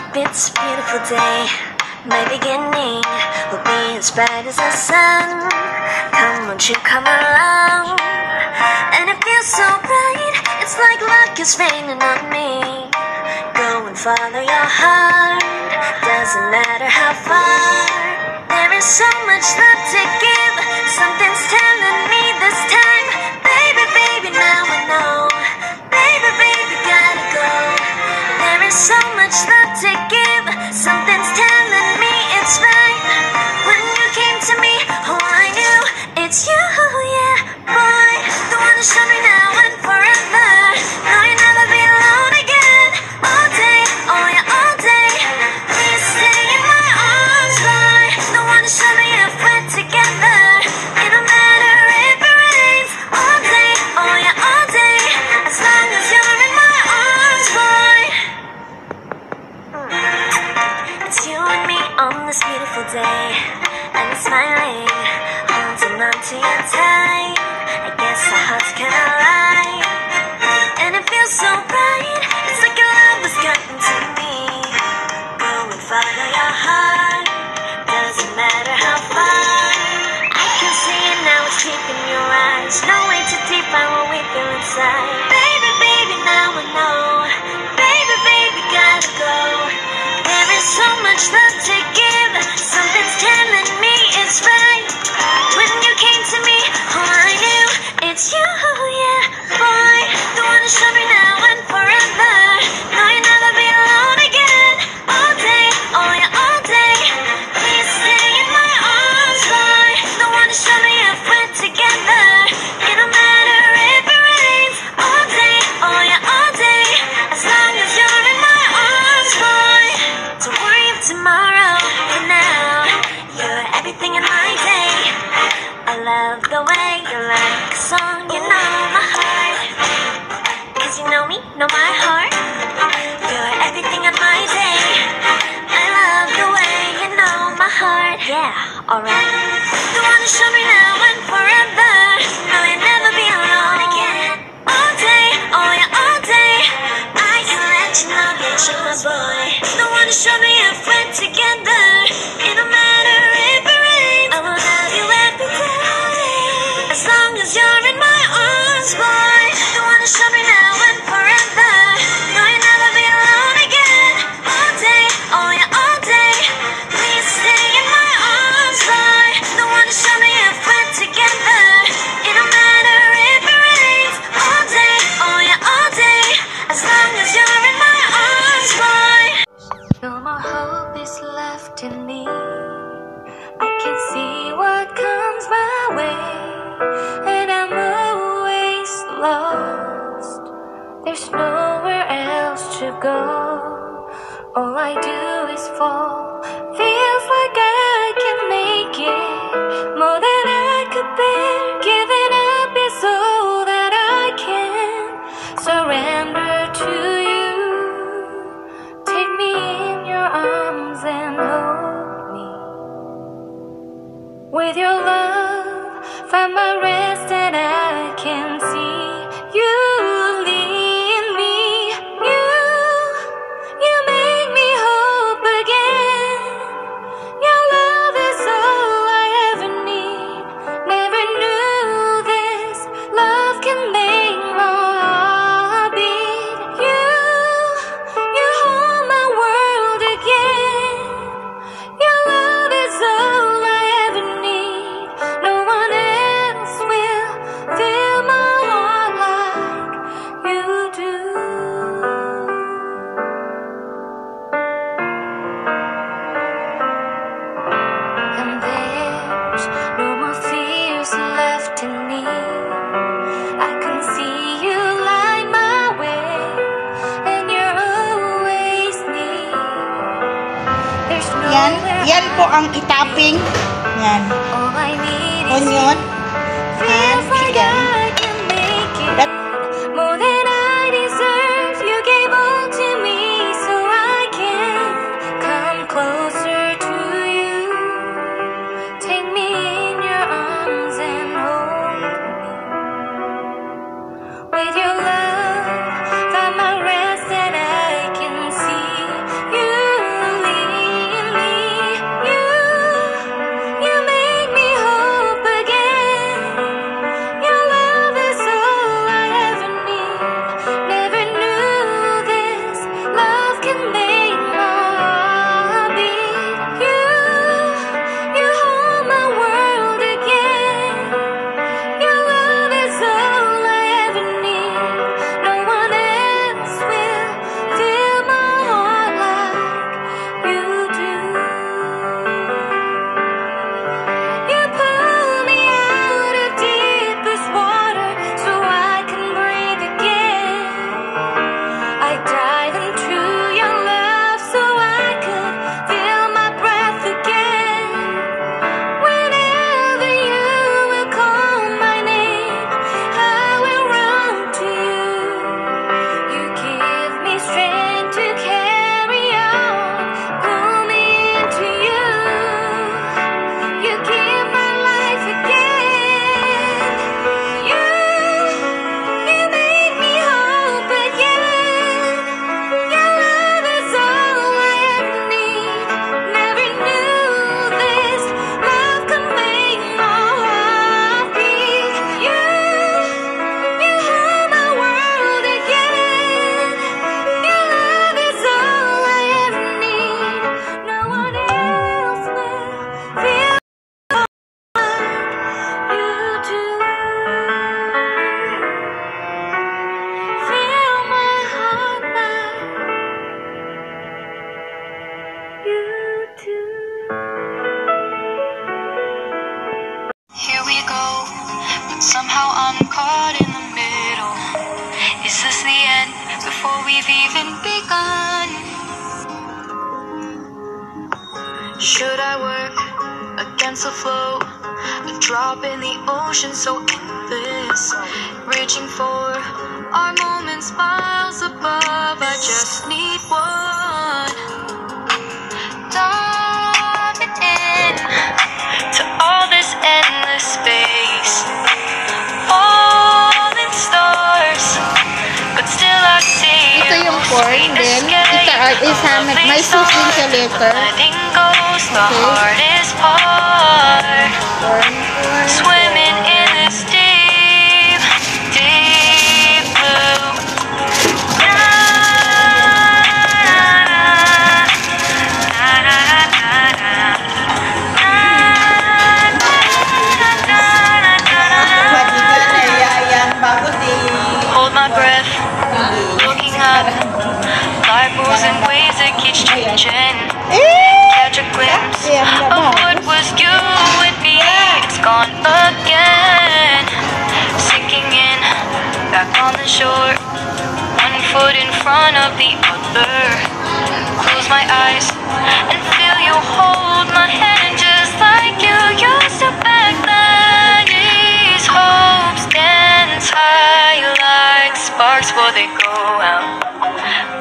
It's a beautiful day. My beginning will be as bright as the sun. Come, won't you come along? And it feels so bright, it's like luck is raining on me. Go and follow your heart, doesn't matter how far. There is so much love to give, something's telling me this time. Baby, baby, now I know. Baby, baby, gotta go. There is so much love to give, something's telling me it's right. When you came to me, oh I knew it's you, yeah, boy. The one to show me now and forever. No, you'll never be alone again. All day, oh yeah, all day. Please stay in my arms, boy. The one to show me if we're together. It don't matter if it rains. All day, oh yeah, all day. As long as you're in my arms, boy. It's you and me on this beautiful day, and it's smiling, holding on to you tight. I guess our hearts can align, and it feels so bright. It's like your love was gotten to me. Go and follow your heart, doesn't matter how far. I can see it now, it's deep in your eyes. No way too deep, I will we feel inside. Baby, baby, now I know. Baby, baby, gotta go. There is so much love to give, something's telling me it's right. When you came to me, oh I knew it's you, yeah, boy. The one to show me now and forever. No, you'll never be alone again. All day, oh yeah, all day. Please stay in my arms, boy. The one to show me if we're together. It don't matter if it rains. All day, oh yeah, all day. As long as you're in my arms, boy. Don't worry of tomorrow, for now you're everything in my day. I love the way you like a song, you know my heart. Cause you know me, know my heart. You're everything in my day. I love the way you know my heart. Yeah, alright. The one to show me now and forever. No, you'll never be alone again. All day, oh yeah, all day. I can let you know that you're my boy. The one to show me if we're together. It don't matter if it rains. I will love you every day. As long as you're in my arms, boy. The one to show me now and forever. No, you'll never be alone again. All day, oh yeah, all day. Please stay in my arms, boy. The one to show me if we're together. It don't matter if it rains. All day, oh yeah, all day. As long as you're in my arms, boy. No more hope is left in me. I can see what comes my way, and I'm always lost. There's nowhere else to go. All I do is fall. Feels like I can make it more than I could bear. Giving up is all that I can surrender to you. Take me in your arms and hold me. With your love, find my rest, and I can see you lead me. You make me hope again. Your love is all I ever need. Never knew this love can make my heart beat. You hold my world again. Your love is all I ever need. No one else will fill my heart like you do. And there's no more fears left in me. I can see you light my way, and you're always near. There's Yan, nowhere yan po ang itapping. Yan. all I need is Onion and feels like chicken. I can make it more than I deserve. You gave all to me so I can come closer to you. Take me in your arms and hold me. With your love, find my rest, and I can see you you do. Here we go, but somehow I'm caught in the middle. Is this the end before we've even begun? Should I work against the flow? A drop in the ocean so endless, reaching for our moments miles above. I just need one. Diving in to all this endless space, falling stars, but still I see Ito you. yung corn, then may sauce din sa letter. Letting go's the hardest part. Corn. Swimming in this deep, deep blue. Hold my breath, looking up. Life moves in ways that keeps changing. Catch a glimpse of what was you and me. It's gone again, sinking in, back on the shore. One foot in front of the other. Close my eyes and feel you hold my hand just like you used to back then. These hopes dance high like sparks before they go out.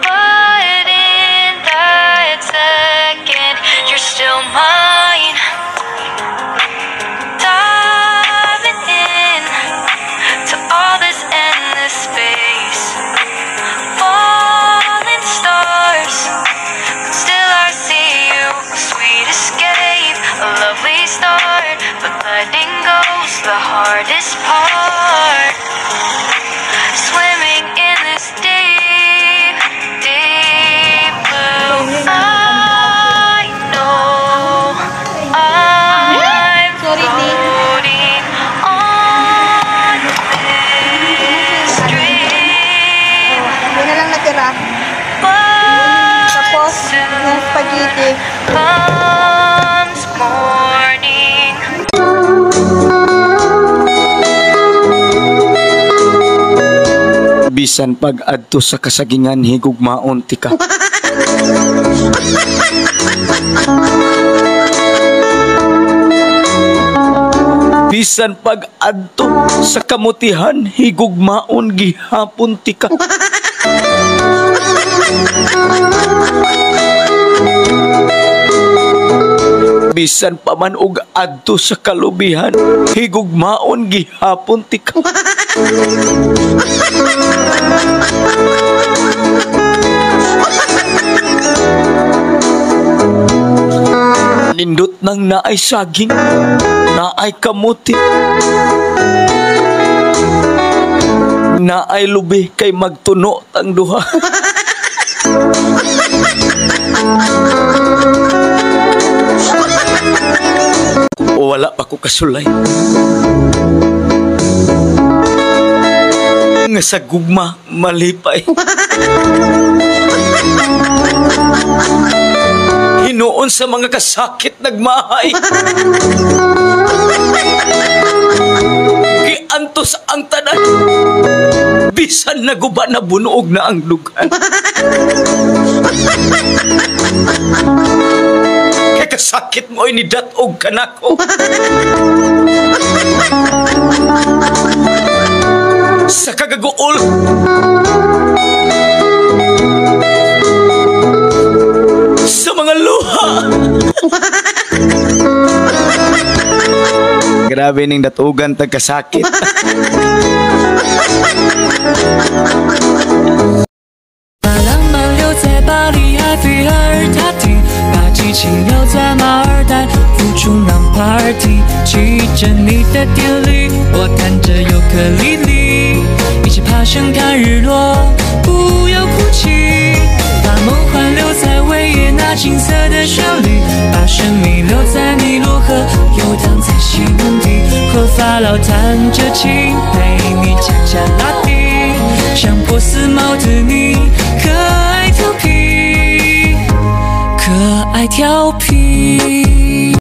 But in that second, you're still mine. Diving in to all this endless space, falling stars, but still I see you. Sweet escape, a lovely start, but letting go's the hardest part. Swimming in this deep, deep blue. I know I'm floating on this dream, Yun na lang natira. but Tapos, yung spaghetti. comes morning. Bisan pag-adto sa kasagingan higugmaon tika. Bisan pag-adto sa kamutihan higugmaon gihapon tika. Bisan pa man og adto sa kalubihan higugmaon gihapon tika. Nindot nang naay saging, naay kamuti, naay lubi kay magtuno tang duha. O wala pa ko kasulay. Nga sa gugma malipay. Hinuon sa mga kasakit nagmahay. Giantos ang tanan. Bisan naguba na bunuog na ang lugan. Kay kasakit mo ni datog kanako. Sa kagaguol. Sa mga luha. Grabe ning datugan tagkasakit. Party 去着你的典礼，我弹着尤克里里，一起爬山看日落，不要哭泣，把梦幻留在维也纳金色的旋律，把生命留在尼罗河，游荡在西门町，和法老弹着琴，陪你恰恰拉丁，像波斯猫的你，可爱调皮，可爱。爱调皮。